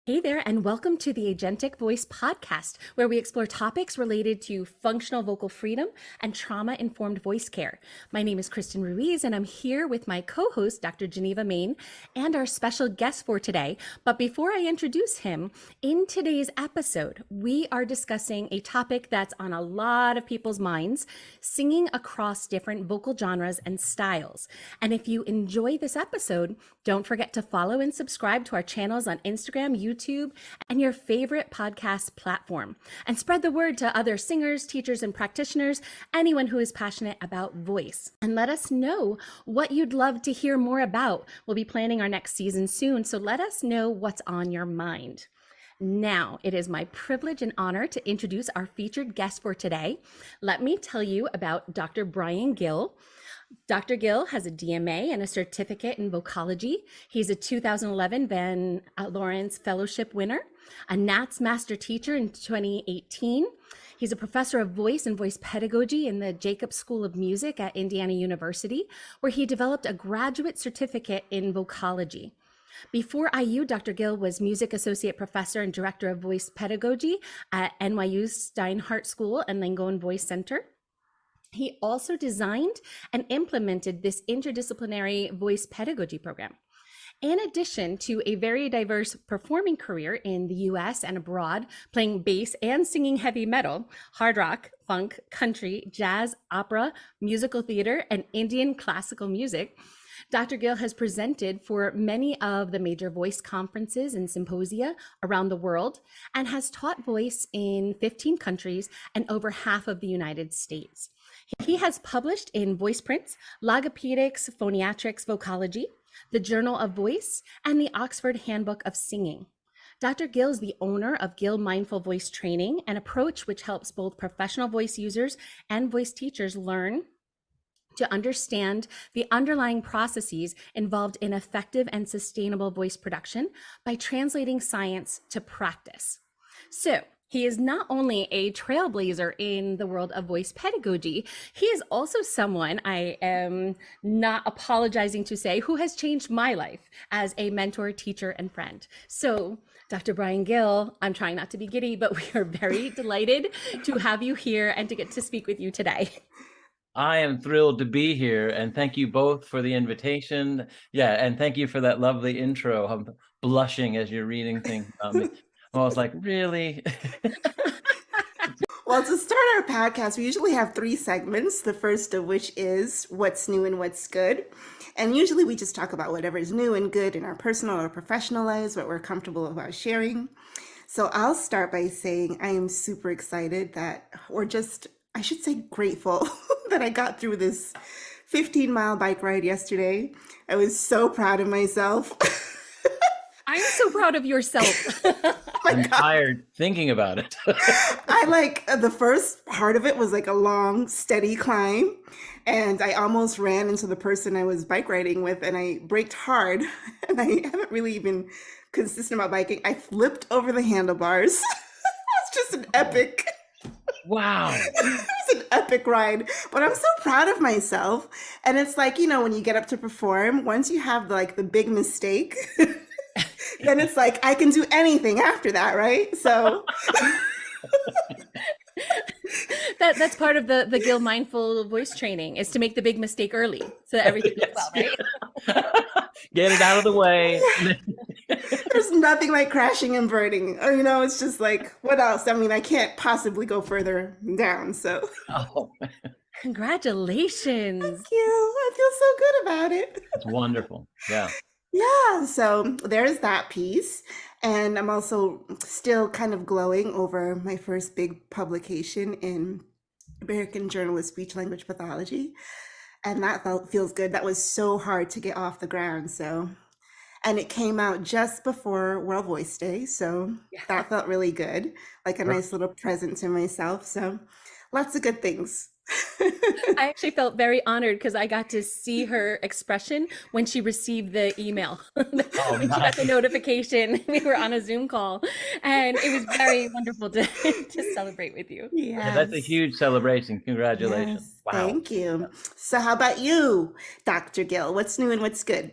Hey there, and welcome to the Agentic Voice Podcast, where we explore topics related to functional vocal freedom and trauma-informed voice care. My name is Kristen Ruiz, and I'm here with my co-host, Dr. Geneva, Mayne, and our special guest for today. But before I introduce him, in today's episode, we are discussing a topic that's on a lot of people's minds, singing across different vocal genres and styles. And if you enjoy this episode, don't forget to follow and subscribe to our channels on Instagram, YouTube, and your favorite podcast platform. And spread the word to other singers, teachers, and practitioners, anyone who is passionate about voice. And let us know what you'd love to hear more about. We'll be planning our next season soon, so let us know what's on your mind. Now, it is my privilege and honor to introduce our featured guest for today. Let me tell you about Dr. Brian Gill. Dr. Gill has a DMA and a certificate in vocology. He's a 2011 Van Lorence Fellowship winner, a NATS Master Teacher in 2018. He's a professor of voice and voice pedagogy in the Jacobs School of Music at Indiana University, where he developed a graduate certificate in vocology. Before IU, Dr. Gill was Music Associate Professor and Director of Voice Pedagogy at NYU Steinhardt School and Langone Voice Center. He also designed and implemented this interdisciplinary voice pedagogy program. In addition to a very diverse performing career in the US and abroad, playing bass and singing heavy metal, hard rock, funk, country, jazz, opera, musical theater, and Indian classical music, Dr. Gill has presented for many of the major voice conferences and symposia around the world and has taught voice in 15 countries and over half of the United States. He has published in Voice Prints, Logopedics, Phoniatrics, Vocology, the Journal of Voice, and the Oxford Handbook of Singing. Dr. Gill is the owner of Gill Mindful Voice Training, an approach which helps both professional voice users and voice teachers learn to understand the underlying processes involved in effective and sustainable voice production by translating science to practice. So, he is not only a trailblazer in the world of voice pedagogy, he is also someone, I am not apologizing to say, who has changed my life as a mentor, teacher, and friend. So, Dr. Brian Gill, I'm trying not to be giddy, but we are very delighted to have you here and to get to speak with you today. I am thrilled to be here, and thank you both for the invitation. Yeah, and thank you for that lovely intro. I'm blushing as you're reading things about me. I was like, really? Well, to start our podcast, we usually have 3 segments, the first of which is what's new and what's good. And usually we just talk about whatever is new and good in our personal or professional lives, what we're comfortable about sharing. So I'll start by saying I am super excited that, or just, I should say grateful that I got through this 15-mile bike ride yesterday. I was so proud of myself. I'm so proud of yourself. I'm tired thinking about it. The first part of it was like a long, steady climb. And I almost ran into the person I was bike riding with, and I braked hard. And I haven't really been consistent about biking. I flipped over the handlebars. It's just an epic. Wow. It was an epic ride, but I'm so proud of myself. And it's like, when you get up to perform, once you have the big mistake, then it's like, I can do anything after that, right? So that's part of the Gill Mindful Voice Training, is to make the big mistake early so that everything goes well, right? Get it out of the way. There's nothing like crashing and burning. It's just like, what else? I mean, I can't possibly go further down, so. Oh, Congratulations. Thank you. I feel so good about it. that's wonderful. Yeah. Yeah, so there's that piece. And I'm also still kind of glowing over my first big publication in American Journal of Speech Language Pathology. And that feels good. That was so hard to get off the ground. And it came out just before World Voice Day. So that felt really good, like a nice little present to myself. So lots of good things. I actually felt very honored because I got to see her expression when she received the email. When she got the notification, we were on a Zoom call, and it was very wonderful to celebrate with you. Yeah, that's a huge celebration. Congratulations. Yes, Wow. thank you. So how about you, Dr. Gill? What's new and what's good?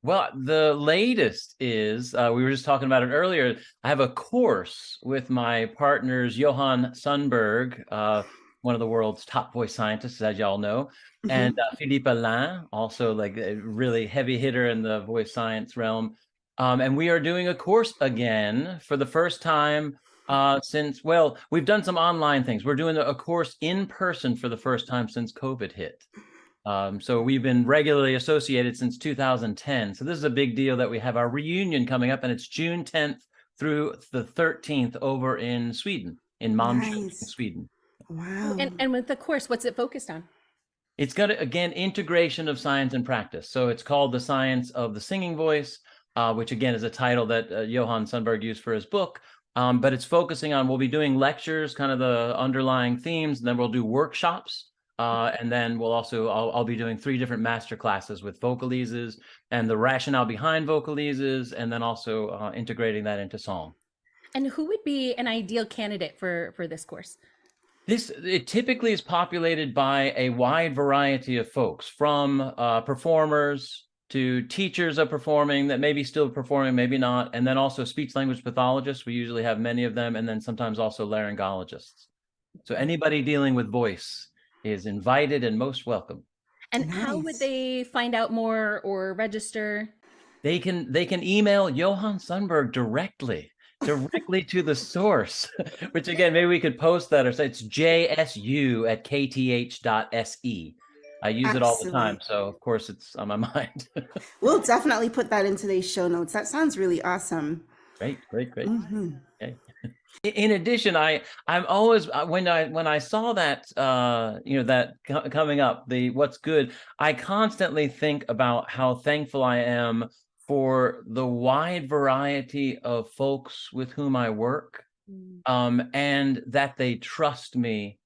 Well, the latest is, we were just talking about it earlier. I have a course with my partners, Johan Sundberg, one of the world's top voice scientists, as y'all know, and Philippe Alain, also like a really heavy hitter in the voice science realm. And we are doing a course again for the first time since, well, we've done some online things. We're doing a course in person for the first time since COVID hit. So we've been regularly associated since 2010. So this is a big deal that we have our reunion coming up, and it's June 10th through the 13th over in Sweden, in Malmö, Sweden. Wow. And with the course, what's it focused on? It's got, again, integration of science and practice. So it's called The Science of the Singing Voice, which again is a title that Johan Sundberg used for his book. But it's focusing on, we'll be doing lectures, kind of the underlying themes, and then we'll do workshops. And then we'll also, I'll be doing 3 different master classes with vocalises and the rationale behind vocalises, and then also integrating that into song. And who would be an ideal candidate for this course? It typically is populated by a wide variety of folks, from performers to teachers of performing that may be still performing, maybe not, and then also speech language pathologists. We usually have many of them, and then sometimes also laryngologists. So anybody dealing with voice is invited and most welcome. And how would they find out more or register? They can email Johan Sundberg directly to the source, which again, maybe we could post that or say it's jsu@kth.se. I use it all the time, so of course it's on my mind. We'll definitely put that in today's show notes. That sounds really awesome. Great. Okay. In addition, I'm always, when I saw that that coming up, the what's good, I constantly think about how thankful I am for the wide variety of folks with whom I work, and that they trust me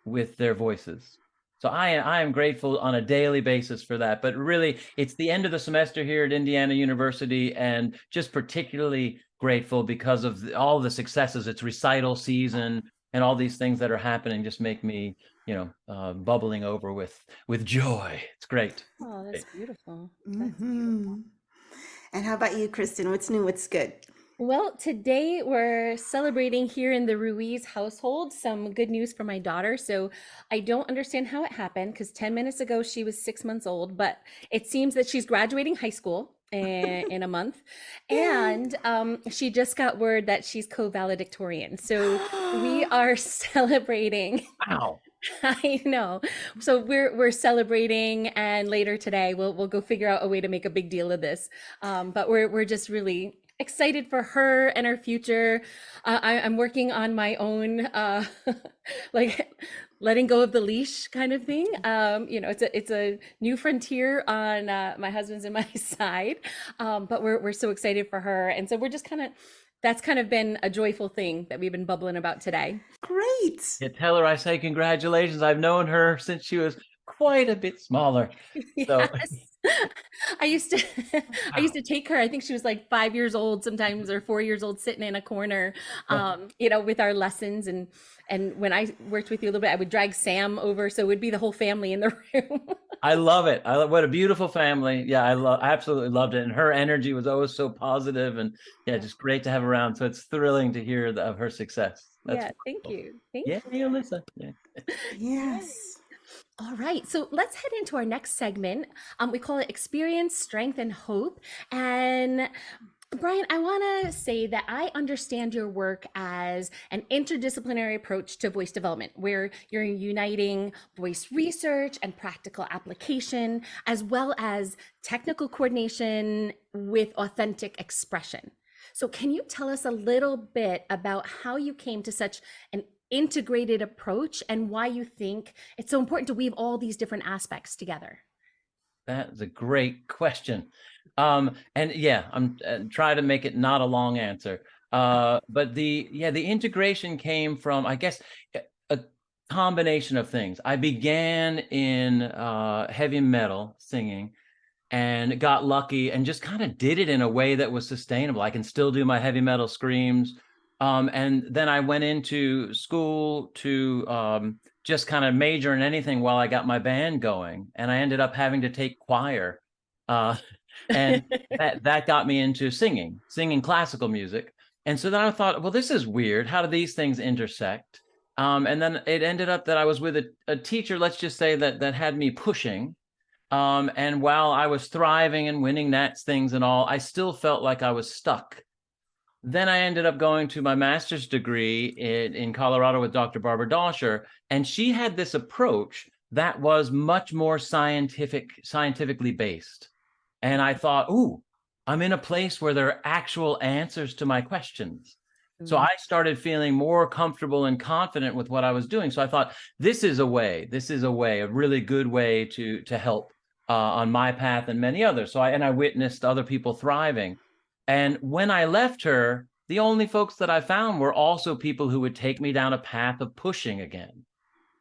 with their voices. So I am grateful on a daily basis for that. But really, it's the end of the semester here at Indiana University, and just particularly grateful because of all the successes. It's recital season, and all these things that are happening just make me, bubbling over with joy. It's great. Oh, that's beautiful. And how about you, Kristen? What's new? What's good? Well, today we're celebrating here in the Ruiz household some good news for my daughter. So I don't understand how it happened, because 10 minutes ago she was 6 months old, but it seems that she's graduating high school in a month. And she just got word that she's co-valedictorian. So we are celebrating. Wow. I know. So we're celebrating, and later today we'll go figure out a way to make a big deal of this. But we're just really excited for her and her future. I'm working on my own, like letting go of the leash kind of thing. It's a new frontier on my husband's and my side. But we're so excited for her, and so we're just that's kind of been a joyful thing that we've been bubbling about today. Great. Yeah, tell her I say congratulations. I've known her since she was quite a bit smaller. So. Yes. I used to take her, I think she was like 5 years old sometimes, or 4 years old, sitting in a corner, with our lessons. And when I worked with you a little bit, I would drag Sam over. So it would be the whole family in the room. I love it. What a beautiful family. Yeah, I absolutely loved it. And her energy was always so positive, and just great to have around. So it's thrilling to hear of her success. That's thank you. Thank you, Alyssa. Yeah. Yes. All right, so let's head into our next segment. We call it Experience, Strength, and Hope. And Brian, I want to say that I understand your work as an interdisciplinary approach to voice development, where you're uniting voice research and practical application, as well as technical coordination with authentic expression. So can you tell us a little bit about how you came to such an integrated approach, and why you think it's so important to weave all these different aspects together? That's a great question. I'm trying to make it not a long answer. But the integration came from, I guess, a combination of things. I began in heavy metal singing, and got lucky and just kind of did it in a way that was sustainable. I can still do my heavy metal screams. And then I went into school to just kind of major in anything while I got my band going. And I ended up having to take choir And that got me into singing classical music. And so then I thought, well, this is weird. How do these things intersect? And then it ended up that I was with a teacher, let's just say that had me pushing. And while I was thriving and winning Nats things and all, I still felt like I was stuck. Then I ended up going to my master's degree in Colorado with Dr. Barbara Doscher, and she had this approach that was much more scientifically based. And I thought, ooh, I'm in a place where there are actual answers to my questions. So I started feeling more comfortable and confident with what I was doing. So I thought, this is a really good way to help on my path and many others. So I witnessed other people thriving. And when I left her, the only folks that I found were also people who would take me down a path of pushing again.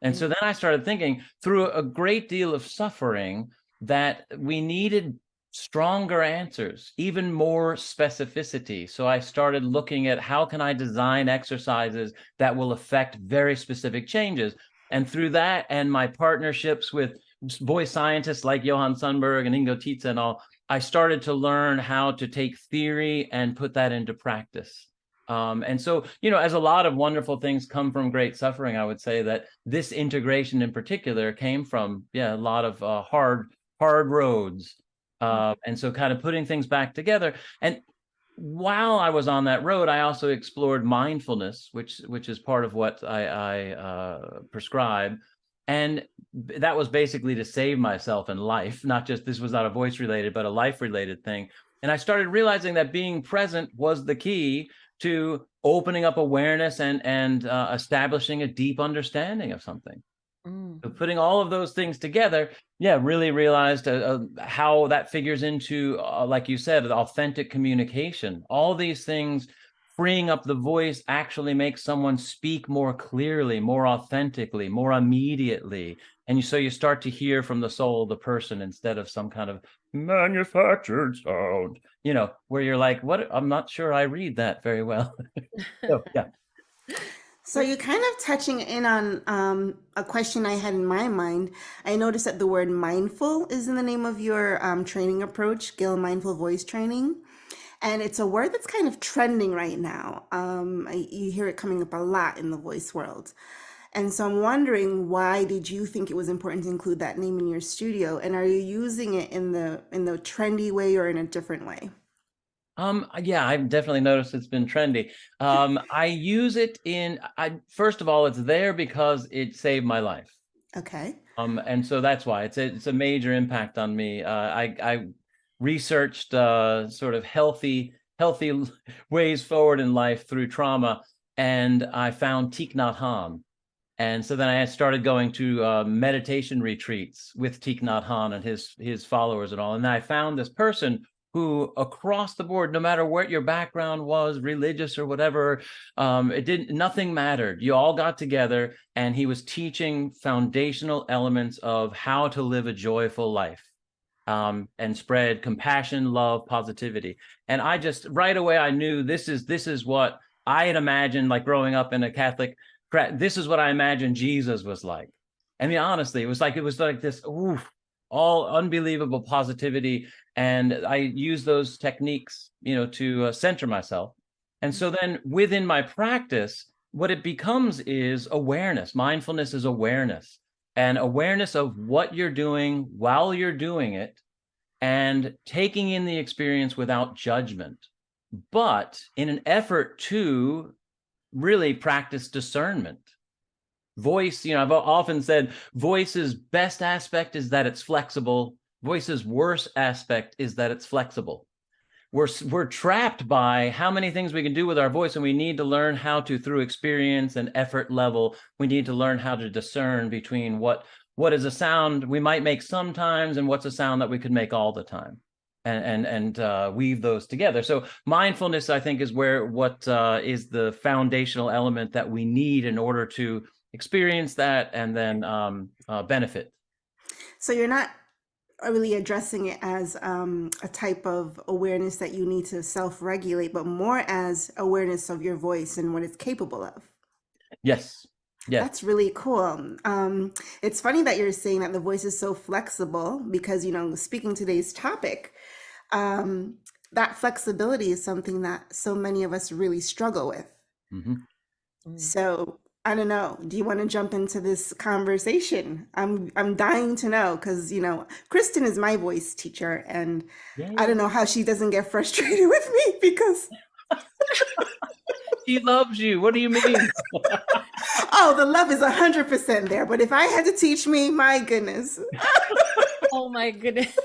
And so then I started thinking, through a great deal of suffering, that we needed stronger answers, even more specificity. So I started looking at how can I design exercises that will affect very specific changes. And through that and my partnerships with voice scientists like Johan Sundberg and Ingo Tietze and all, I started to learn how to take theory and put that into practice. And so, as a lot of wonderful things come from great suffering, I would say that this integration in particular came from, a lot of hard roads. And so kind of putting things back together. And while I was on that road, I also explored mindfulness, which is part of what I prescribe. And that was basically to save myself in life, not just, this was not a voice related, but a life related thing. And I started realizing that being present was the key to opening up awareness and establishing a deep understanding of something. So putting all of those things together, really realized how that figures into, like you said, authentic communication. All these things, freeing up the voice, actually makes someone speak more clearly, more authentically, more immediately. And so you start to hear from the soul of the person instead of some kind of manufactured sound, where you're like, what? I'm not sure I read that very well. So, yeah. So you're kind of touching in on a question I had in my mind. I noticed that the word mindful is in the name of your training approach, Gill Mindful Voice Training. And it's a word that's kind of trending right now. You hear it coming up a lot in the voice world. And so I'm wondering, why did you think it was important to include that name in your studio? And are you using it in the trendy way or in a different way? I've definitely noticed it's been trendy. I use it first of all, it's there because it saved my life. Okay. And so that's why it's a major impact on me. I researched sort of healthy ways forward in life through trauma, and I found Thich Nhat Hanh. And so then I started going to meditation retreats with Thich Nhat Hanh and his followers and all. And then I found this person who, across the board, no matter what your background was, religious or whatever, nothing mattered. You all got together, and he was teaching foundational elements of how to live a joyful life, and spread compassion, love, positivity. And I just, right away, I knew this is what I had imagined, like growing up in a Catholic, this is what I imagined Jesus was like. I mean, honestly, it was like this, all unbelievable positivity. And I use those techniques, to center myself. And so then within my practice, what it becomes is awareness. Mindfulness is awareness, and awareness of what you're doing while you're doing it, and taking in the experience without judgment, but in an effort to really practice discernment. Voice, I've often said voice's best aspect is that it's flexible. Voice's worst aspect is that it's flexible. We're trapped by how many things we can do with our voice, and we need to learn how to, through experience and effort level, we need to learn how to discern between what is a sound we might make sometimes and what's a sound that we could make all the time, and weave those together. So mindfulness, I think, is what is the foundational element that we need in order to experience that and then benefit. So you're not really addressing it as a type of awareness that you need to self-regulate, but more as awareness of your voice and what it's capable of. Yes. Yes. That's really cool. It's funny that you're saying that the voice is so flexible because, speaking today's topic, um, that flexibility is something that so many of us really struggle with. Mm-hmm. So I don't know. Do you want to jump into this conversation? I'm dying to know because Kristen is my voice teacher, and I don't know how she doesn't get frustrated with me because She loves you. What do you mean? oh, the love is 100% there. But if I had to teach me, my goodness. Oh my goodness.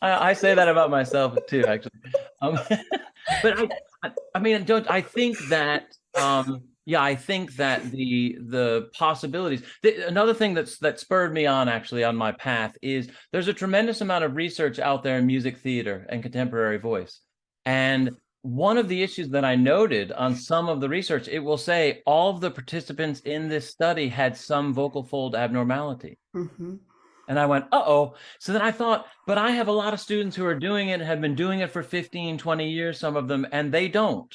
I say that about myself too, actually. But I mean, I think that I think that the possibilities. Another thing that spurred me on actually on my path is there's a tremendous amount of research out there in music theater and contemporary voice. And one of the issues that I noted on some of the research, it will say all of the participants in this study had some vocal fold abnormality. Mm-hmm. And I went, uh-oh. So then I thought, but I have a lot of students who are doing it and have been doing it for 15, 20 years, some of them, and they don't,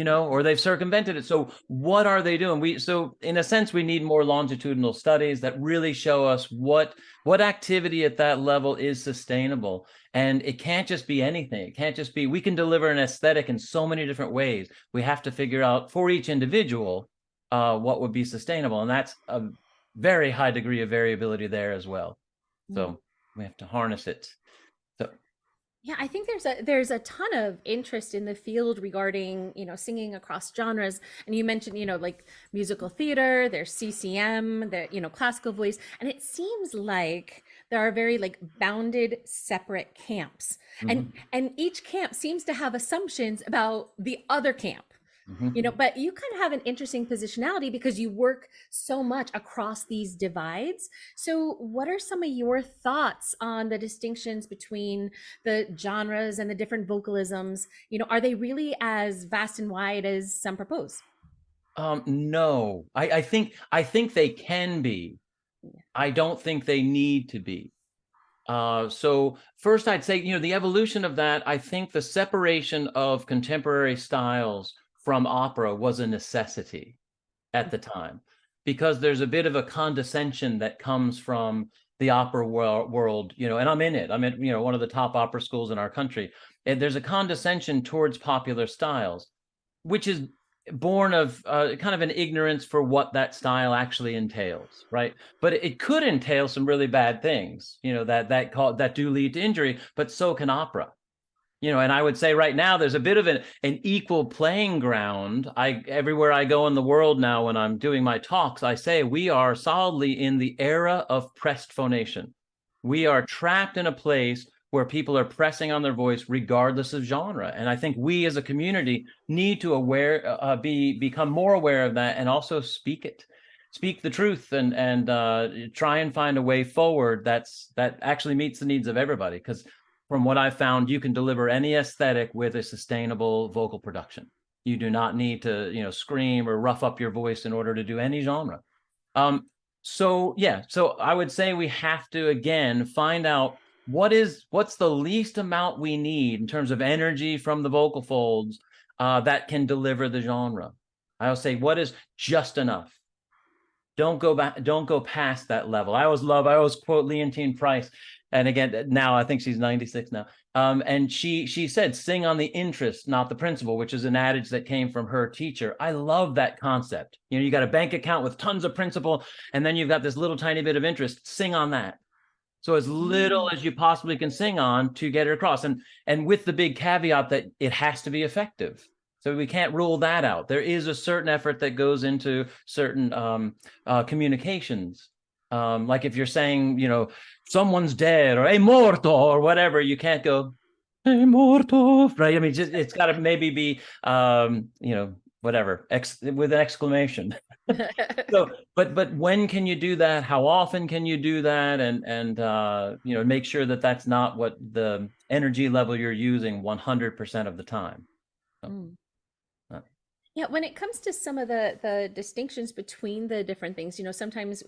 or they've circumvented it. So what are they doing? So in a sense, we need more longitudinal studies that really show us what activity at that level is sustainable. And it can't just be anything. It can't just be, we can deliver an aesthetic in so many different ways. We have to figure out for each individual what would be sustainable. And that's a very high degree of variability there as well. So we have to harness it. So Yeah, I think there's a ton of interest in the field regarding, singing across genres. And you mentioned, like musical theater, there's CCM, classical voice, and it seems like there are very like bounded separate camps. And each camp seems to have assumptions about the other camp. But you kind of have an interesting positionality because you work so much across these divides. So what are some of your thoughts on the distinctions between the genres and the different vocalisms? Are they really as vast and wide as some propose? No, I think they can be. I don't think they need to be. So first I'd say, the evolution of that, I think the separation of contemporary styles from opera was a necessity at the time, because there's a bit of a condescension that comes from the opera world, and I'm in it. I'm in, one of the top opera schools in our country. And there's a condescension towards popular styles, which is born of kind of an ignorance for what that style actually entails, right? But it could entail some really bad things, that do lead to injury, but so can opera. And I would say right now there's a bit of an equal playing ground. Everywhere I go in the world now, when I'm doing my talks, I say we are solidly in the era of pressed phonation. We are trapped in a place where people are pressing on their voice regardless of genre. And I think we as a community need to become more aware of that and also speak the truth and try and find a way forward that actually meets the needs of everybody. Because from what I've found, you can deliver any aesthetic with a sustainable vocal production. You do not need to, scream or rough up your voice in order to do any genre. So I would say we have to, again, find out what's the least amount we need in terms of energy from the vocal folds that can deliver the genre. I'll say, what is just enough? Don't go past that level. I always quote Leontine Price. And again, now I think she's 96 now. And she said, sing on the interest, not the principle, which is an adage that came from her teacher. I love that concept. You got a bank account with tons of principal, and then you've got this little tiny bit of interest. Sing on that. So as little as you possibly can sing on to get it across. And with the big caveat that it has to be effective. So we can't rule that out. There is a certain effort that goes into certain communications. Like if you're saying, someone's dead or "è morto" or whatever, you can't go "è morto," right? I mean, it's got to maybe be, whatever, with an exclamation. So, but when can you do that? How often can you do that? And make sure that that's not what the energy level you're using 100% of the time. So, Yeah, when it comes to some of the distinctions between the different things, sometimes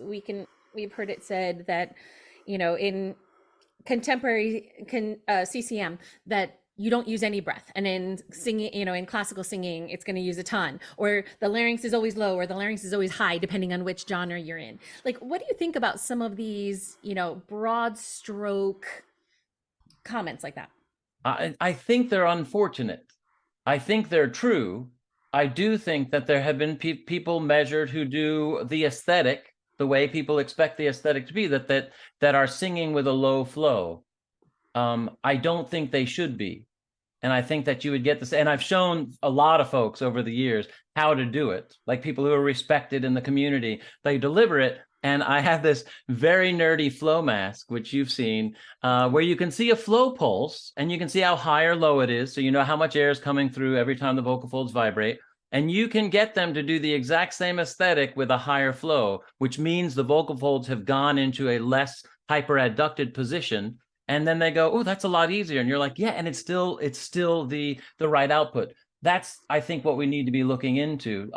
we've heard it said that, in contemporary CCM, that you don't use any breath. And in singing, in classical singing, it's going to use a ton, or the larynx is always low or the larynx is always high, depending on which genre you're in. Like, what do you think about some of these, broad stroke comments like that? I think they're unfortunate. I think they're true. I do think that there have been people measured who do the aesthetic, the way people expect the aesthetic to be, that are singing with a low flow. I don't think they should be. And I think that you would get this. And I've shown a lot of folks over the years how to do it, like people who are respected in the community. They deliver it. And I have this very nerdy flow mask, which you've seen, where you can see a flow pulse and you can see how high or low it is. So you know how much air is coming through every time the vocal folds vibrate. And you can get them to do the exact same aesthetic with a higher flow, which means the vocal folds have gone into a less hyperadducted position. And then they go, oh, that's a lot easier. And you're like, yeah, and it's still the right output. That's, I think, what we need to be looking into.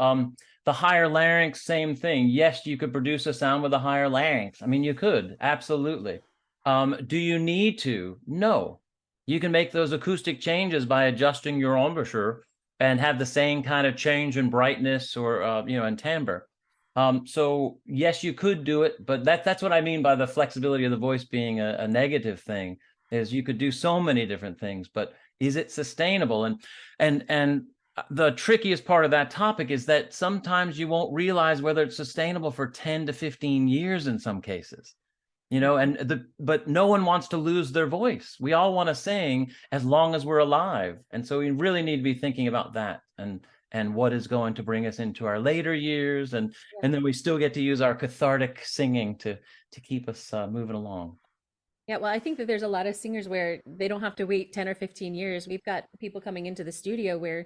The higher larynx, same thing. Yes, you could produce a sound with a higher larynx. I mean, you could, absolutely. Do you need to? No. You can make those acoustic changes by adjusting your embouchure and have the same kind of change in brightness or, in timbre. So yes, you could do it, but that's what I mean by the flexibility of the voice being a negative thing, is you could do so many different things, but is it sustainable? And the trickiest part of that topic is that sometimes you won't realize whether it's sustainable for 10 to 15 years in some cases, but no one wants to lose their voice. We all want to sing as long as we're alive. And so we really need to be thinking about that and what is going to bring us into our later years. And then we still get to use our cathartic singing to keep us moving along. Yeah, well, I think that there's a lot of singers where they don't have to wait 10 or 15 years. We've got people coming into the studio where,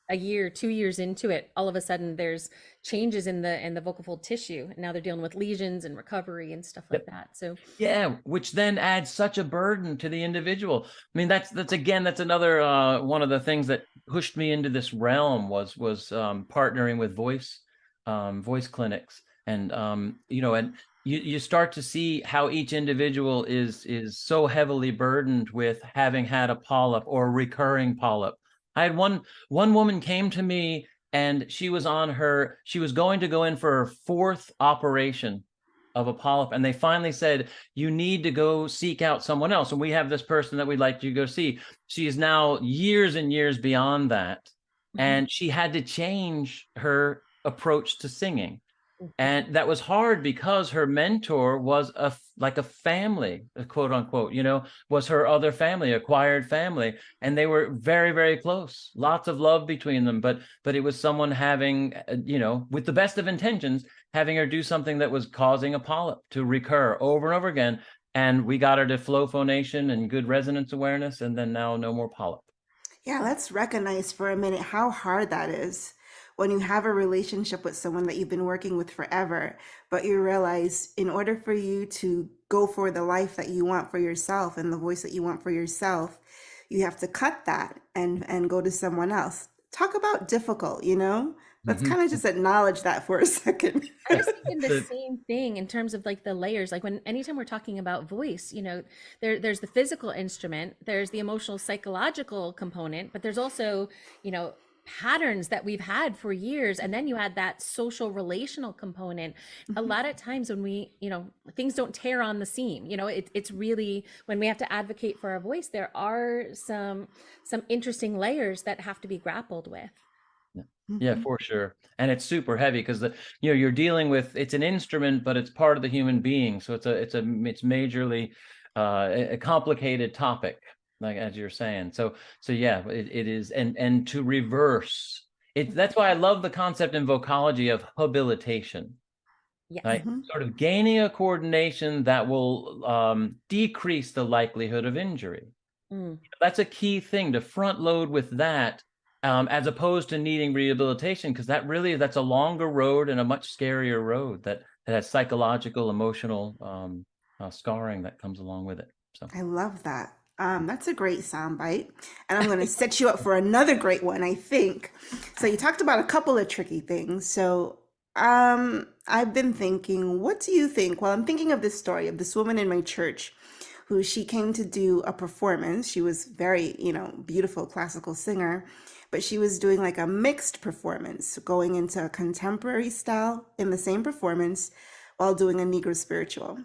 a year, 2 years into it, all of a sudden there's changes in the vocal fold tissue. And now they're dealing with lesions and recovery and stuff like that. So yeah, which then adds such a burden to the individual. I mean, that's another one of the things that pushed me into this realm was partnering with voice clinics, and you start to see how each individual is so heavily burdened with having had a polyp or a recurring polyp. I had one woman came to me and she was going to go in for her 4th operation of a polyp. And they finally said, you need to go seek out someone else. And we have this person that we'd like you to go see. She is now years and years beyond that. Mm-hmm. And she had to change her approach to singing. And that was hard because her mentor was like a family, quote unquote, was her other family, acquired family. And they were very, very close, lots of love between them. But it was someone having, with the best of intentions, having her do something that was causing a polyp to recur over and over again. And we got her to flow phonation and good resonance awareness. And then now no more polyp. Yeah, let's recognize for a minute how hard that is. When you have a relationship with someone that you've been working with forever, but you realize in order for you to go for the life that you want for yourself and the voice that you want for yourself, you have to cut that and go to someone else. Talk about difficult, Let's kind of just acknowledge that for a second. I was thinking the same thing in terms of like the layers. Like anytime we're talking about voice, there's the physical instrument, there's the emotional, psychological component, but there's also, patterns that we've had for years, and then you add that social relational component. A lot of times when we things don't tear on the seam, it's really when we have to advocate for our voice, there are some interesting layers that have to be grappled with. Yeah, for sure. And it's super heavy because you're dealing with, it's an instrument, but it's part of the human being, so it's majorly a complicated topic, like as you're saying. So yeah, it is. And to reverse it, that's why I love the concept in vocology of habilitation. Yes. Right? Sort of gaining a coordination that will decrease the likelihood of injury. That's a key thing, to front load with that, as opposed to needing rehabilitation, because that's a longer road and a much scarier road that has psychological, emotional scarring that comes along with it. So I love that. That's a great soundbite. And I'm going to set you up for another great one, I think. So you talked about a couple of tricky things. So I've been thinking, what do you think? Well, I'm thinking of this story of this woman in my church who she came to do a performance. She was very, beautiful classical singer, but she was doing like a mixed performance, going into a contemporary style in the same performance while doing a Negro spiritual.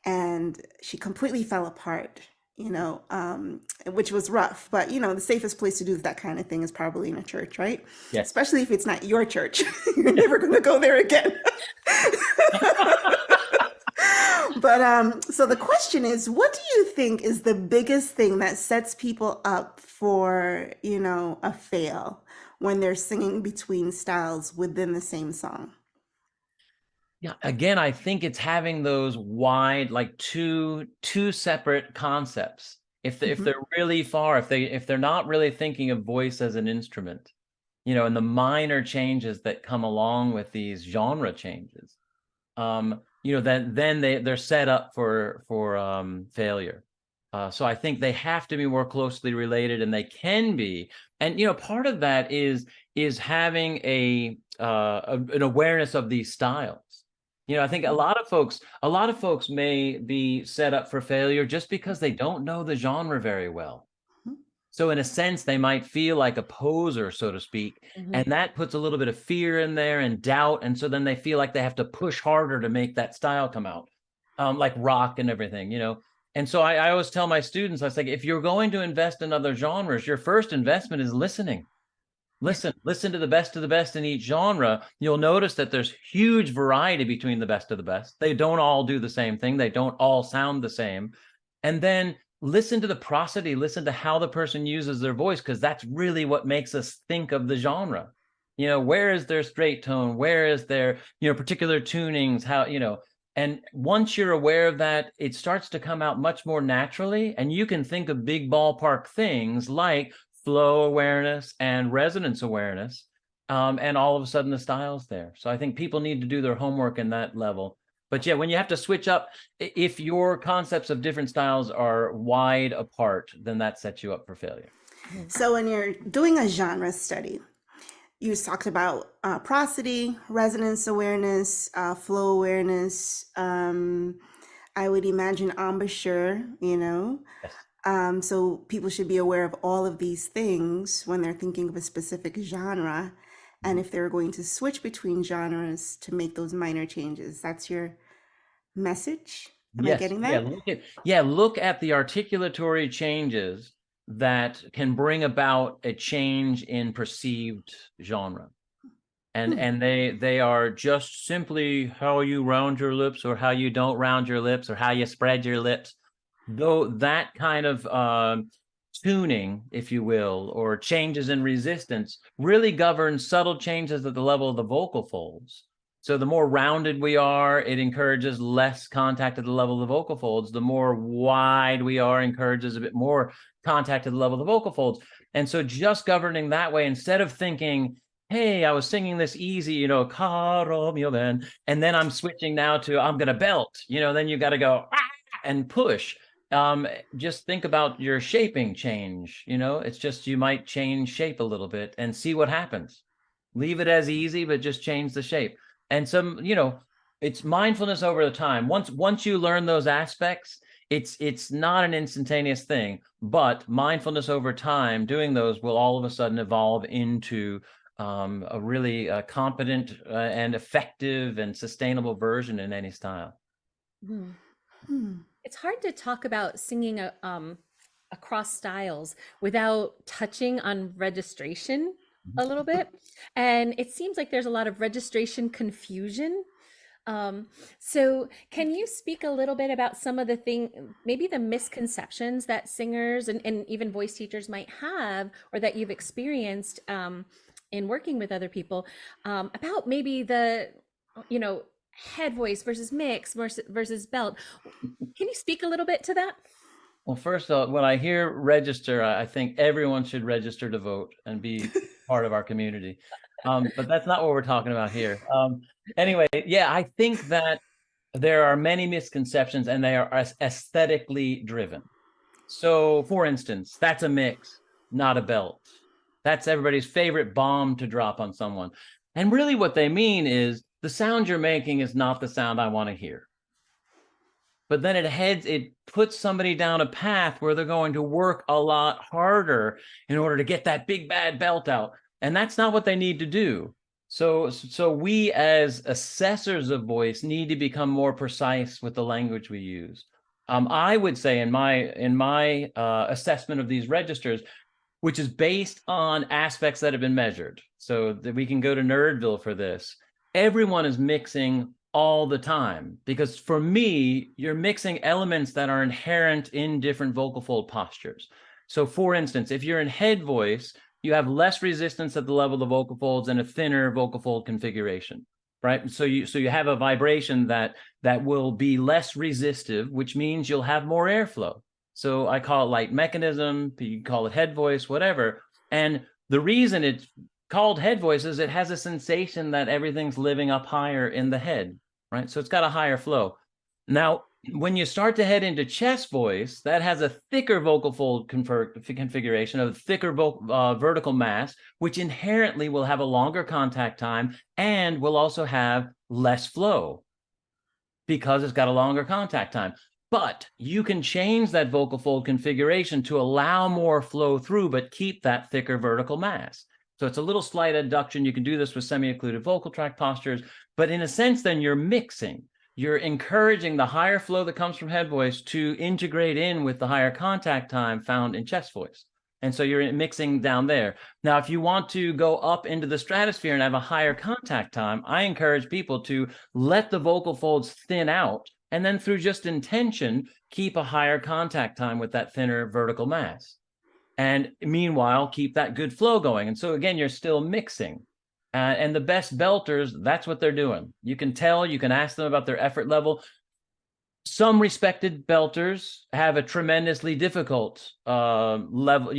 And she completely fell apart, which was rough. But, the safest place to do that kind of thing is probably in a church, right? Yes. Especially if it's not your church. You're never going to go there again. But so the question is, what do you think is the biggest thing that sets people up for, a fail when they're singing between styles within the same song? Yeah, again, I think it's having those wide, like two separate concepts. If they're really far, if they're not really thinking of voice as an instrument, and the minor changes that come along with these genre changes, then they're set up for failure. So I think they have to be more closely related, and they can be. And part of that is having an awareness of these styles. I think a lot of folks may be set up for failure just because they don't know the genre very well. So in a sense, they might feel like a poser, so to speak, and that puts a little bit of fear in there and doubt. And so then they feel like they have to push harder to make that style come out, like rock and everything, And so I always tell my students, I say, if you're going to invest in other genres, your first investment is listening. Listen to the best in each genre. You'll notice that there's huge variety between the best of the best. They don't all do the same thing. They don't all sound the same. And then listen to the prosody, listen to how the person uses their voice, because that's really what makes us think of the genre. Where is their straight tone? Where is their, particular tunings? How, and once you're aware of that, it starts to come out much more naturally. And you can think of big ballpark things like flow awareness and resonance awareness. And all of a sudden the style's there. So I think people need to do their homework in that level. But yeah, when you have to switch up, if your concepts of different styles are wide apart, then that sets you up for failure. So when you're doing a genre study, you talked about prosody, resonance awareness, flow awareness. I would imagine embouchure, Yes. So people should be aware of all of these things when they're thinking of a specific genre. And if they're going to switch between genres to make those minor changes, that's your message? Am I getting that? Look at the articulatory changes that can bring about a change in perceived genre. And they are just simply how you round your lips or how you don't round your lips or how you spread your lips. Though that kind of tuning, if you will, or changes in resistance really governs subtle changes at the level of the vocal folds. So the more rounded we are, it encourages less contact at the level of the vocal folds. The more wide we are, encourages a bit more contact at the level of the vocal folds. And so just governing that way, instead of thinking, hey, I was singing this easy, caro mio ben, and then I'm switching now to I'm going to belt, then you got to go and push. Just think about your shaping change. It's just you might change shape a little bit and see what happens. Leave it as easy, but just change the shape. And it's mindfulness over the time. Once you learn those aspects, it's not an instantaneous thing, but mindfulness over time, doing those will all of a sudden evolve into a really competent and effective and sustainable version in any style. It's hard to talk about singing across styles without touching on registration a little bit. And it seems like there's a lot of registration confusion. So can you speak a little bit about some of the maybe the misconceptions that singers and even voice teachers might have, or that you've experienced in working with other people about maybe the, head voice versus mix versus belt. Can you speak a little bit to that? Well, first of all, when I hear register, I think everyone should register to vote and be part of our community. But that's not what we're talking about here. Anyway, yeah, I think that there are many misconceptions and they are aesthetically driven. So, for instance, that's a mix, not a belt. That's everybody's favorite bomb to drop on someone. And really what they mean is the sound you're making is not the sound I want to hear. but then it puts somebody down a path where they're going to work a lot harder in order to get that big bad belt out. And that's not what they need to do. So we as assessors of voice need to become more precise with the language we use. I would say in my assessment of these registers, which is based on aspects that have been measured, so that we can go to Nerdville for this, everyone is mixing all the time, because for me, you're mixing elements that are inherent in different vocal fold postures. So for instance, if you're in head voice, you have less resistance at the level of the vocal folds and a thinner vocal fold configuration, right? So you have a vibration that will be less resistive, which means you'll have more airflow. So I call it light mechanism, you call it head voice, whatever. And the reason it's called head voice is it has a sensation that everything's living up higher in the head, right? So it's got a higher flow. Now, when you start to head into chest voice, that has a thicker vocal fold configuration, a thicker vertical mass, which inherently will have a longer contact time and will also have less flow because it's got a longer contact time. But you can change that vocal fold configuration to allow more flow through, but keep that thicker vertical mass. So it's a little slight adduction. You can do this with semi-occluded vocal tract postures, but in a sense, then you're mixing. You're encouraging the higher flow that comes from head voice to integrate in with the higher contact time found in chest voice. And so you're mixing down there. Now, if you want to go up into the stratosphere and have a higher contact time, I encourage people to let the vocal folds thin out, and then through just intention, keep a higher contact time with that thinner vertical mass. And meanwhile, keep that good flow going. And so again, you're still mixing. And the best belters, that's what they're doing. You can tell, you can ask them about their effort level. Some respected belters have a tremendously difficult level,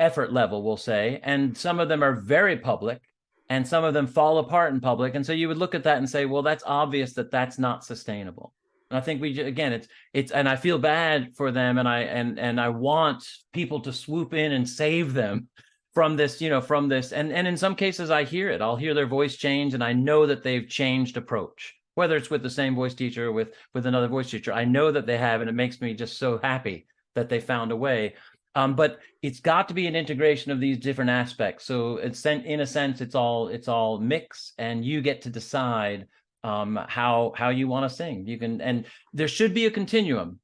effort level, we'll say. And some of them are very public, and some of them fall apart in public. And so you would look at that and say, well, that's obvious that that's not sustainable. And I think it's, and I feel bad for them, and I want people to swoop in and save them from this, and in some cases I hear it. I'll hear their voice change, and I know that they've changed approach, whether it's with the same voice teacher or with another voice teacher. I know that they have, and it makes me just so happy that they found a way. But it's got to be an integration of these different aspects. So it's, in a sense, it's all mix, and you get to decide how you want to sing. You can, and there should be a continuum.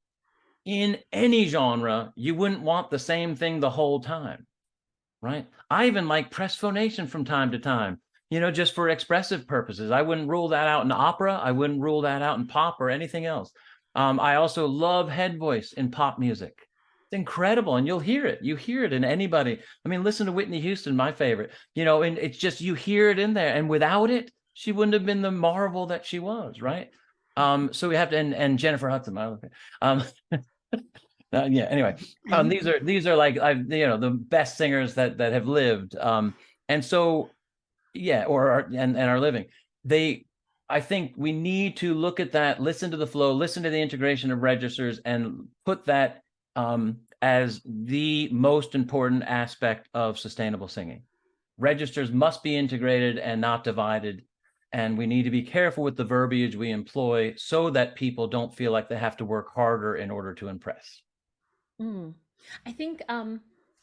In any genre, you wouldn't want the same thing the whole time. Right. I even like press phonation from time to time, just for expressive purposes. I wouldn't rule that out in opera. I wouldn't rule that out in pop or anything else. I also love head voice in pop music. It's incredible. And you'll hear it. You hear it in anybody. I mean, listen to Whitney Houston, my favorite, and it's just, you hear it in there. And without it, she wouldn't have been the marvel that she was. Right. So we have to, and Jennifer Hudson, my other favorite. Anyway, these are like, the best singers that have lived, and so are living. I think we need to look at that, listen to the flow, listen to the integration of registers, and put that as the most important aspect of sustainable singing. Registers must be integrated and not divided, and we need to be careful with the verbiage we employ so that people don't feel like they have to work harder in order to impress. I think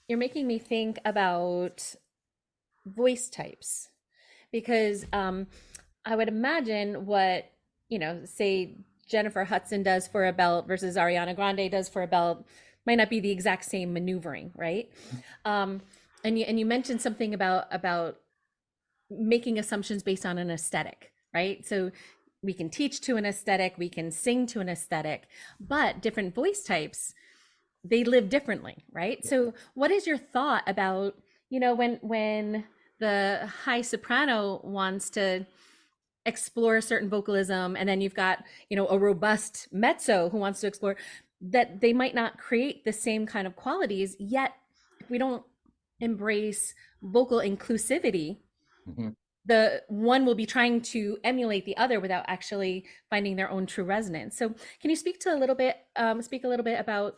you're making me think about voice types, because I would imagine what, say Jennifer Hudson does for a belt versus Ariana Grande does for a belt might not be the exact same maneuvering, right? And you mentioned something about making assumptions based on an aesthetic, right? So we can teach to an aesthetic, we can sing to an aesthetic, but different voice types, they live differently, right? So what is your thought about, when the high soprano wants to explore a certain vocalism, and then you've got, a robust mezzo who wants to explore, that they might not create the same kind of qualities, yet if we don't embrace vocal inclusivity, the one will be trying to emulate the other without actually finding their own true resonance. So can you speak a little bit about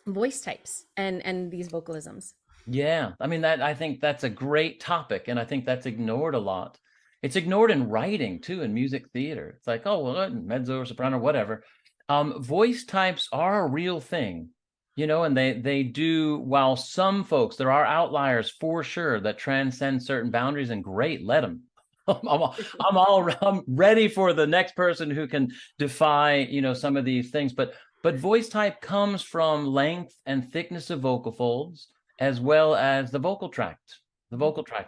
voice types and these vocalisms? Yeah, I mean, I think that's a great topic, and I think that's ignored a lot. It's ignored in writing too, in music theater. It's like, oh, well, mezzo or soprano, whatever. Voice types are a real thing, and they do, while some folks, there are outliers for sure that transcend certain boundaries, and great, let them. I'm ready for the next person who can defy, some of these things. But voice type comes from length and thickness of vocal folds, as well as the vocal tract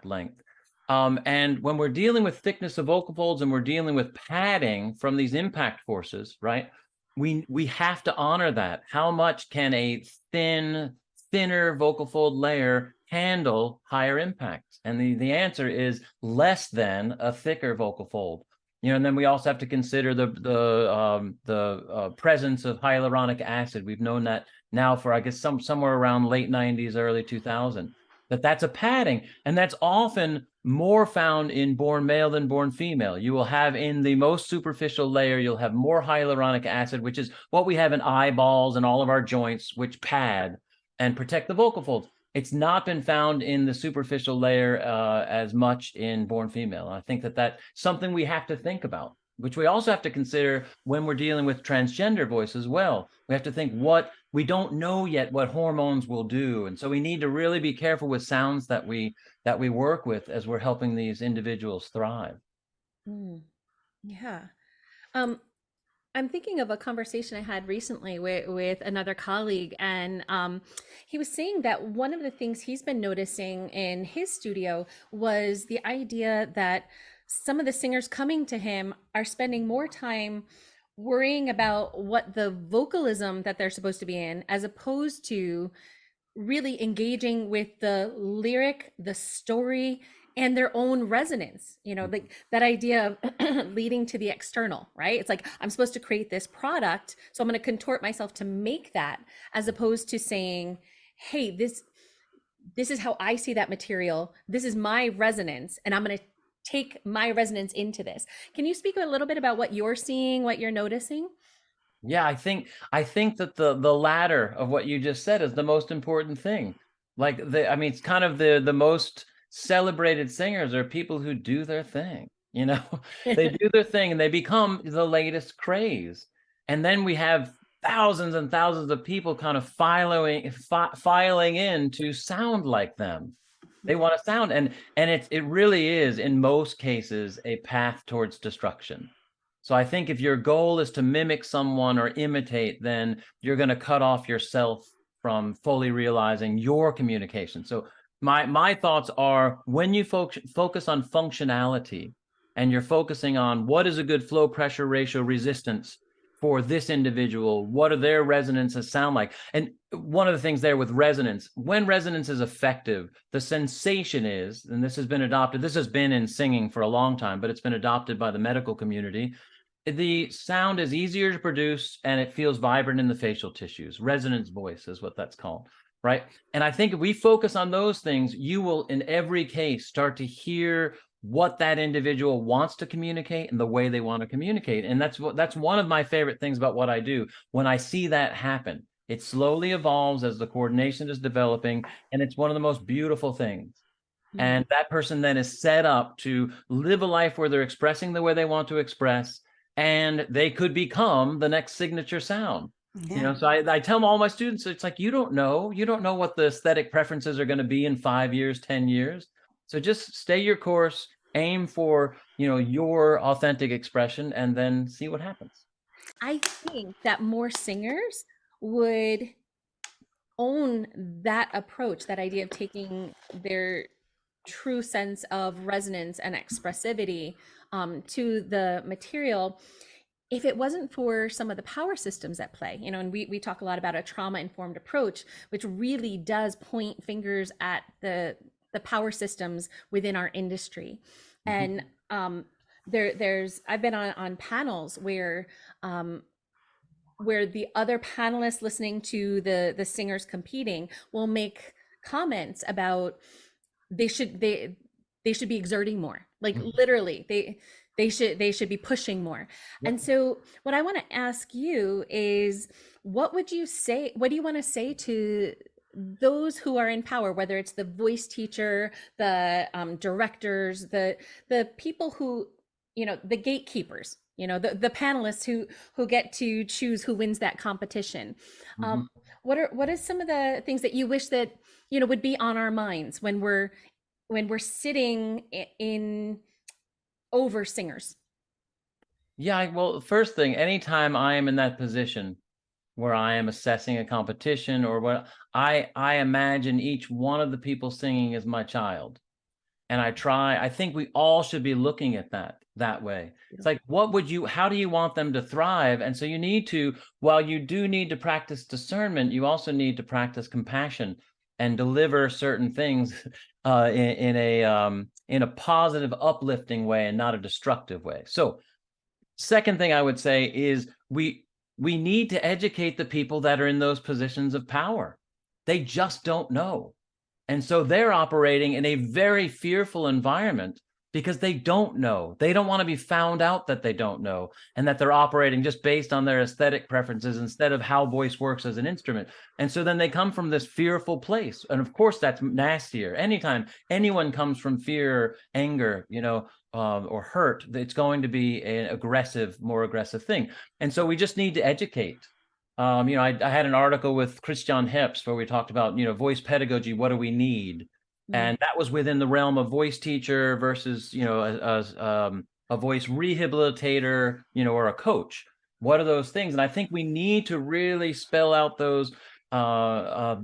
length. And when we're dealing with thickness of vocal folds and we're dealing with padding from these impact forces, right? We have to honor that. How much can a thinner vocal fold layer handle higher impacts? And the answer is less than a thicker vocal fold. And then we also have to consider the presence of hyaluronic acid. We've known that now for, I guess, somewhere around late 90s, early 2000, that's a padding, and that's often more found in born male than born female. You will have in the most superficial layer, you'll have more hyaluronic acid, which is what we have in eyeballs and all of our joints, which pad and protect the vocal folds. It's not been found in the superficial layer as much in born female. I think that's something we have to think about, which we also have to consider when we're dealing with transgender voice as well. We have to think we don't know yet what hormones will do. And so we need to really be careful with sounds that we work with as we're helping these individuals thrive. Yeah. I'm thinking of a conversation I had recently with another colleague, and he was saying that one of the things he's been noticing in his studio was the idea that some of the singers coming to him are spending more time worrying about what the vocalism that they're supposed to be in, as opposed to really engaging with the lyric, the story, and their own resonance. Like that idea of leading to the external, right? It's like, I'm supposed to create this product, so I'm going to contort myself to make that, as opposed to saying, hey, this is how I see that material. This is my resonance, and I'm going to take my resonance into this. Can you speak a little bit about what you're seeing, what you're noticing? Yeah, I think that the latter of what you just said is the most important thing. Like it's kind of the most celebrated singers are people who do their thing. They do their thing and they become the latest craze. And then we have thousands and thousands of people kind of filing in to sound like them. They want to sound, and it really is in most cases a path towards destruction. So I think if your goal is to mimic someone or imitate, then you're going to cut off yourself from fully realizing your communication. So my thoughts are, when you focus on functionality and you're focusing on what is a good flow pressure ratio resistance for this individual, what are their resonances sound like? And one of the things there with resonance, when resonance is effective, the sensation is, and this has been adopted, this has been in singing for a long time, but it's been adopted by the medical community. The sound is easier to produce and it feels vibrant in the facial tissues. Resonance voice is what that's called, right? And I think if we focus on those things, you will in every case start to hear what that individual wants to communicate and the way they want to communicate. And that's one of my favorite things about what I do. When I see that happen, it slowly evolves as the coordination is developing, and it's one of the most beautiful things. Mm-hmm. And that person then is set up to live a life where they're expressing the way they want to express, and they could become the next signature sound. Yeah. So I tell all my students, it's like, you don't know what the aesthetic preferences are going to be in 5 years, 10 years. So just stay your course, aim for, your authentic expression, and then see what happens. I think that more singers would own that approach, that idea of taking their true sense of resonance and expressivity to the material, if it wasn't for some of the power systems at play. And we talk a lot about a trauma-informed approach, which really does point fingers at the power systems within our industry. Mm-hmm. And I've been on panels where the other panelists listening to the singers competing will make comments about they should be exerting more, like mm-hmm. literally they should be pushing more. Yep. And so what I want to ask you is, what do you want to say to those who are in power, whether it's the voice teacher, the directors, the people who, the gatekeepers the panelists who get to choose who wins that competition. What are some of the things that you wish that would be on our minds when we're sitting in over singers? Yeah, well, first thing, anytime I am in that position where I am assessing a competition or what, I imagine each one of the people singing is my child. And I think we all should be looking at that way. It's like, how do you want them to thrive? And so you need to, while you do need to practice discernment, you also need to practice compassion and deliver certain things in a positive, uplifting way and not a destructive way. So second thing I would say is we need to educate the people that are in those positions of power. They just don't know. And so they're operating in a very fearful environment because they don't know. They don't want to be found out that they don't know and that they're operating just based on their aesthetic preferences instead of how voice works as an instrument. And so then they come from this fearful place. And of course, that's nastier. Anytime anyone comes from fear, anger, or hurt, it's going to be an more aggressive thing. And so we just need to educate. I had an article with Christian Heps where we talked about, voice pedagogy. What do we need? And that was within the realm of voice teacher versus, a voice rehabilitator, or a coach. What are those things? And I think we need to really spell out those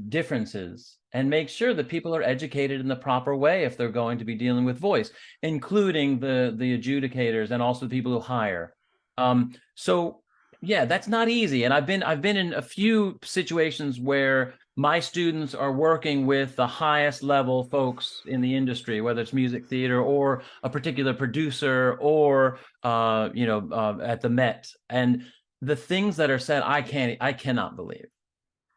differences and make sure that people are educated in the proper way if they're going to be dealing with voice, including the adjudicators and also the people who hire. So yeah, that's not easy. And I've been in a few situations where my students are working with the highest level folks in the industry, whether it's music theater or a particular producer or at the Met. And the things that are said, I cannot believe.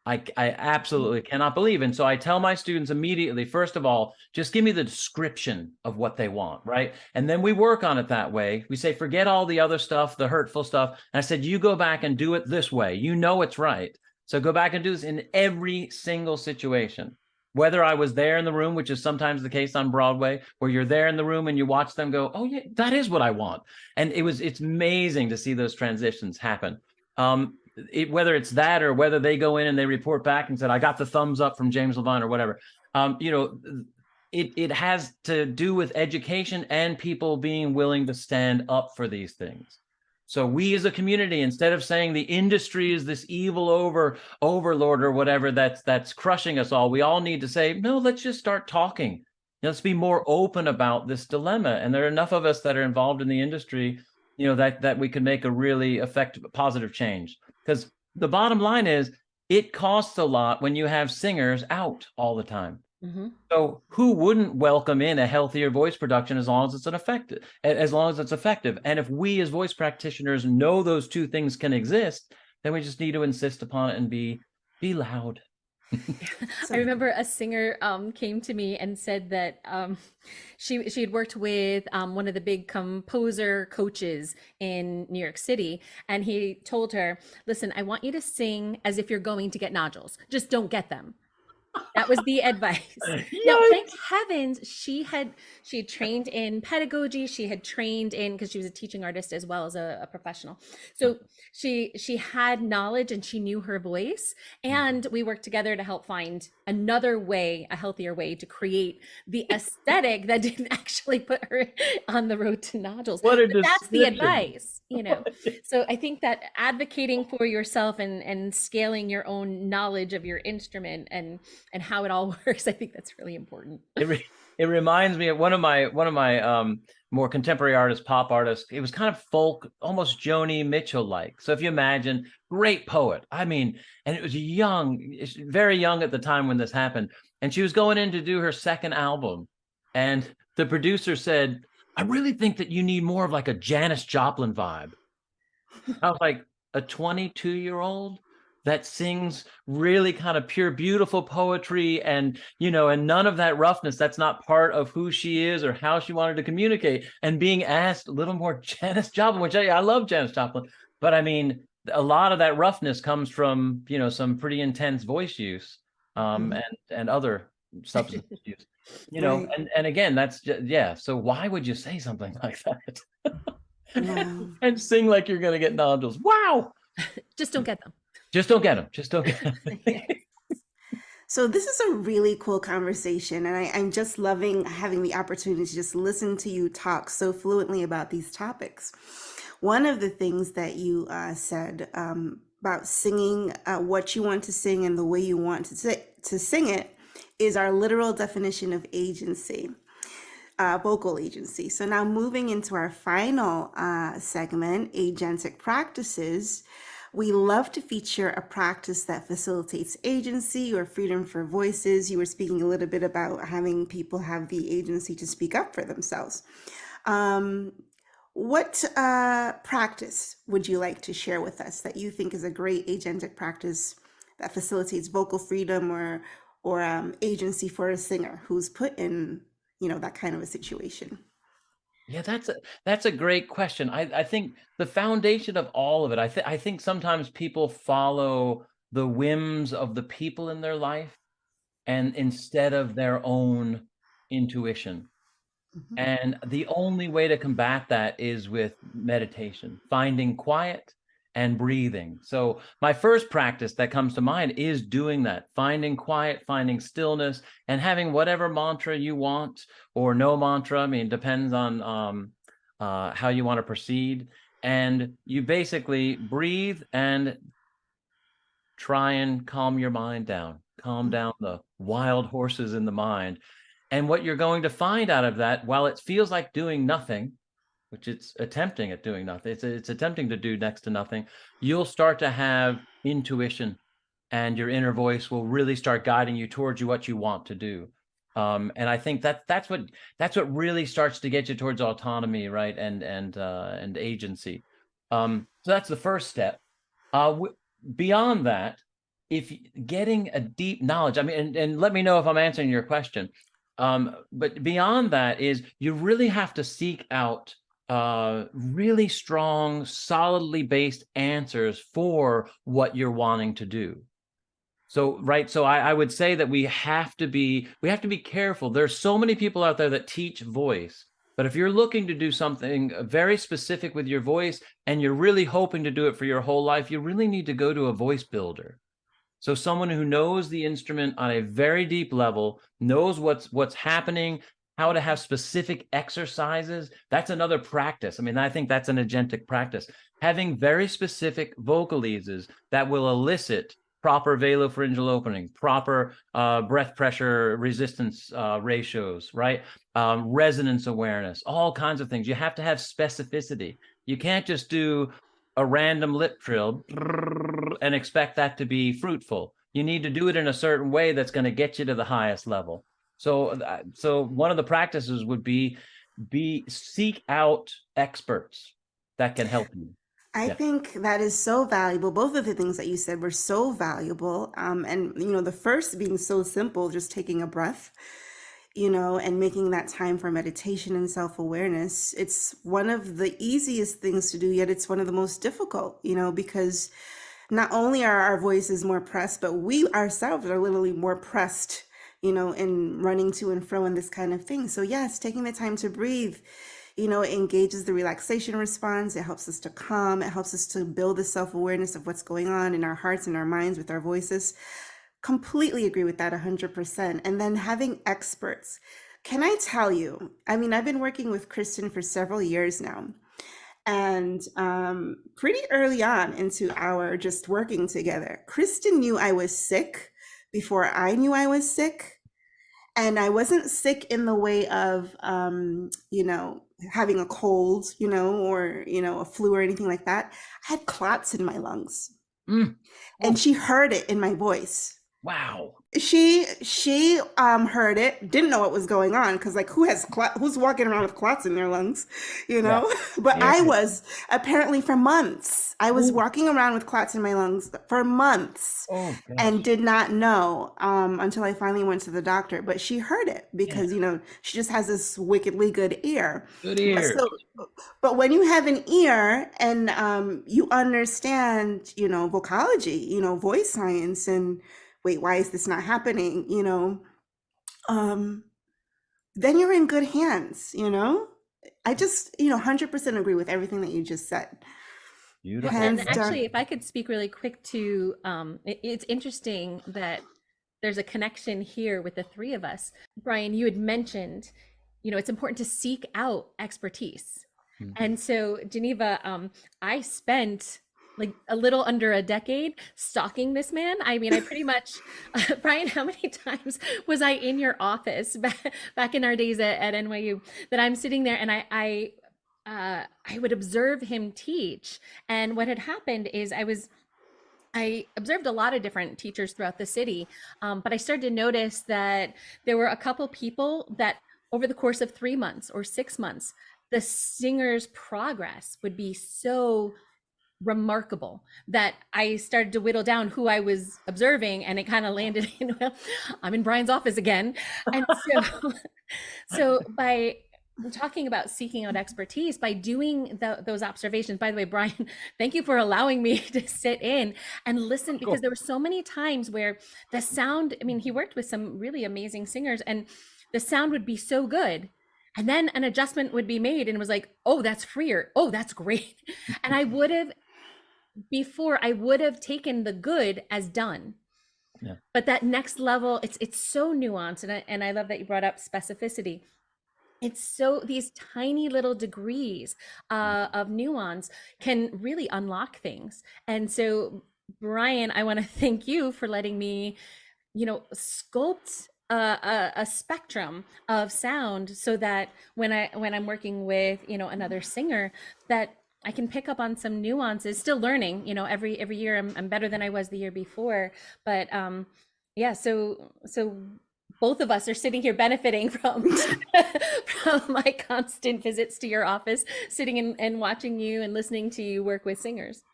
I absolutely cannot believe. And so I tell my students immediately, first of all, just give me the description of what they want, right? And then we work on it that way. We say, forget all the other stuff, the hurtful stuff. And I said, you go back and do it this way. It's right. So go back and do this in every single situation. Whether I was there in the room, which is sometimes the case on Broadway, where you're there in the room and you watch them go, oh yeah, that is what I want. And it's amazing to see those transitions happen. Whether it's that or whether they go in and they report back and said, I got the thumbs up from James Levine or whatever, it has to do with education and people being willing to stand up for these things. So we as a community, instead of saying the industry is this evil overlord or whatever that's crushing us all, we all need to say, no, let's just start talking. Let's be more open about this dilemma. And there are enough of us that are involved in the industry, that we can make a really effective, positive change. Because the bottom line is, it costs a lot when you have singers out all the time. So who wouldn't welcome in a healthier voice production as long as it's effective? And if we as voice practitioners know those two things can exist, then we just need to insist upon it and be loud. I remember a singer came to me and said that she had worked with one of the big composer coaches in New York City, and he told her, listen, I want you to sing as if you're going to get nodules. Just don't get them. That was the advice. Now, thank heavens, she had trained in pedagogy. She had trained in, because she was a teaching artist as well as a professional. So she had knowledge and she knew her voice. And we worked together to help find another way, a healthier way to create the aesthetic that didn't actually put her on the road to nodules. That's the advice, So I think that advocating for yourself and scaling your own knowledge of your instrument and how it all works, I think that's really important. It reminds me of one of my more contemporary artists, pop artists. It was kind of folk, almost Joni Mitchell-like. So if you imagine, great poet. And it was very young at the time when this happened. And she was going in to do her second album. And the producer said, I really think that you need more of like a Janis Joplin vibe. I was like, a 22-year-old that sings really kind of pure, beautiful poetry and none of that roughness. That's not part of who she is or how she wanted to communicate. And being asked a little more Janis Joplin, which I love Janis Joplin, but a lot of that roughness comes from, some pretty intense voice use and other substance use, Right. and again, that's just, yeah. So why would you say something like that? Wow. and sing like you're going to get nodules. Wow. Just don't get them. Just don't get them. Just don't get them. So this is a really cool conversation, and I'm just loving having the opportunity to just listen to you talk so fluently about these topics. One of the things that you said about singing what you want to sing and the way you want to sing it is our literal definition of agency, vocal agency. So now moving into our final segment, agentic practices, we love to feature a practice that facilitates agency or freedom for voices. You were speaking a little bit about having people have the agency to speak up for themselves. What practice would you like to share with us that you think is a great agentic practice that facilitates vocal freedom or agency for a singer who's put in, that kind of a situation? Yeah, that's a great question. I think the foundation of all of it, I think sometimes people follow the whims of the people in their life and instead of their own intuition. Mhm. And the only way to combat that is with meditation, finding quiet and breathing. So my first practice that comes to mind is doing that, finding quiet, finding stillness, and having whatever mantra you want or no mantra. I mean, it depends on how you want to proceed. And you basically breathe and try and calm your mind down, calm down the wild horses in the mind. And what you're going to find out of that, while it feels like doing nothing, which it's attempting at doing nothing, it's attempting to do next to nothing, you'll start to have intuition and your inner voice will really start guiding you towards what you want to do. And I think that's what really starts to get you towards autonomy, right? And agency. So that's the first step. Beyond that, if getting a deep knowledge, I mean, and let me know if I'm answering your question. But beyond that is you really have to seek out really strong, solidly based answers for what you're wanting to do. So, right. So I would say that we have to be careful. There's so many people out there that teach voice, but if you're looking to do something very specific with your voice and you're really hoping to do it for your whole life, you really need to go to a voice builder. So someone who knows the instrument on a very deep level, knows what's happening, how to have specific exercises. That's another practice. I mean, I think that's an agentic practice. Having very specific vocal eases that will elicit proper velopharyngeal opening, proper breath pressure resistance ratios, right? Resonance awareness, all kinds of things. You have to have specificity. You can't just do a random lip trill and expect that to be fruitful. You need to do it in a certain way that's going to get you to the highest level. So one of the practices would be seek out experts that can help you. I think that is so valuable. Both of the things that you said were so valuable. And, the first being so simple, just taking a breath, and making that time for meditation and self-awareness. It's one of the easiest things to do, yet it's one of the most difficult, because not only are our voices more pressed, but we ourselves are literally more pressed, in running to and fro and this kind of thing. So yes, taking the time to breathe, it engages the relaxation response. It helps us to calm. It helps us to build the self-awareness of what's going on in our hearts and our minds with our voices. Completely agree with that 100%. And then having experts. Can I tell you, I mean, I've been working with Kristen for several years now. And pretty early on into our just working together, Kristen knew I was sick before I knew I was sick. And I wasn't sick in the way of, having a cold, or, a flu or anything like that. I had clots in my lungs. And she heard it in my voice. Wow. She heard it, didn't know what was going on, because who's walking around with clots in their lungs, Yeah. But Yeah. I was apparently for months. I was walking around with clots in my lungs for months and did not know until I finally went to the doctor. But she heard it because she just has this wickedly good ear. Good ear. But when you have an ear and you understand, vocology, voice science, and wait, why is this not happening? Then you're in good hands, I just, 100% agree with everything that you just said. Beautiful. And Hands actually, down. if I could speak really quick to, it's interesting that there's a connection here with the three of us. Brian, you had mentioned, it's important to seek out expertise. And so, Geneva, I spent like a little under a decade stalking this man. I mean, I pretty much, Brian, how many times was I in your office back in our days at NYU that I'm sitting there and I would observe him teach. And what had happened is I observed a lot of different teachers throughout the city, but I started to notice that there were a couple people that over the course of 3 months or 6 months, the singer's progress would be so remarkable that I started to whittle down who I was observing, and it kind of landed in, well, I'm in Brian's office again. And so by talking about seeking out expertise, by doing those observations, by the way, Brian, thank you for allowing me to sit in and listen, because there were so many times where the sound, I mean, he worked with some really amazing singers and the sound would be so good. And then an adjustment would be made and it was like, oh, that's freer. Oh, that's great. And I would have taken the good as done. Yeah. But that next level, it's so nuanced. And I love that you brought up specificity. It's so, these tiny little degrees of nuance can really unlock things. And so, Brian, I want to thank you for letting me, sculpt a spectrum of sound so that when I'm working with, another singer, that I can pick up on some nuances, still learning, every year I'm better than I was the year before. But yeah, so both of us are sitting here benefiting from my constant visits to your office, sitting and watching you and listening to you work with singers.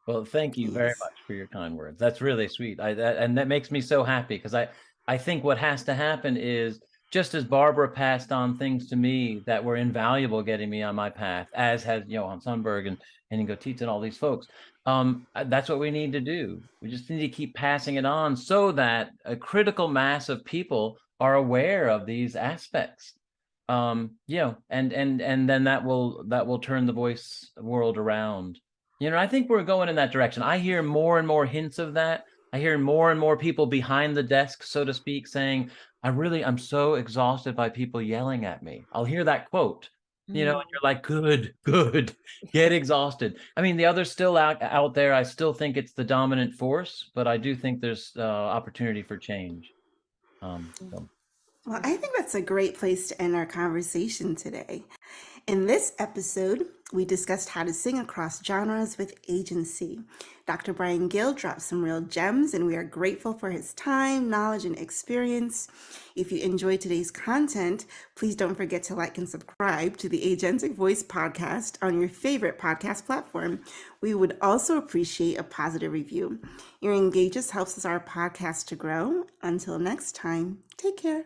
Well, thank you very much for your kind words. That's really sweet. And that makes me so happy, because I think what has to happen is, just as Barbara passed on things to me that were invaluable getting me on my path, as has Johan Sundberg and Ingotita and all these folks, that's what we need to do. We just need to keep passing it on so that a critical mass of people are aware of these aspects. And then that will turn the voice world around. I think we're going in that direction. I hear more and more hints of that. I hear more and more people behind the desk, so to speak, saying, I'm so exhausted by people yelling at me. I'll hear that quote, and you're like, good, get exhausted. I mean, the others still out there. I still think it's the dominant force, but I do think there's opportunity for change. Well, I think that's a great place to end our conversation today. In this episode, we discussed how to sing across genres with agency. Dr. Brian Gill dropped some real gems, and we are grateful for his time, knowledge, and experience. If you enjoyed today's content, please don't forget to like and subscribe to the Agentic Voice Podcast on your favorite podcast platform. We would also appreciate a positive review. Your engagement helps our podcast to grow. Until next time, take care.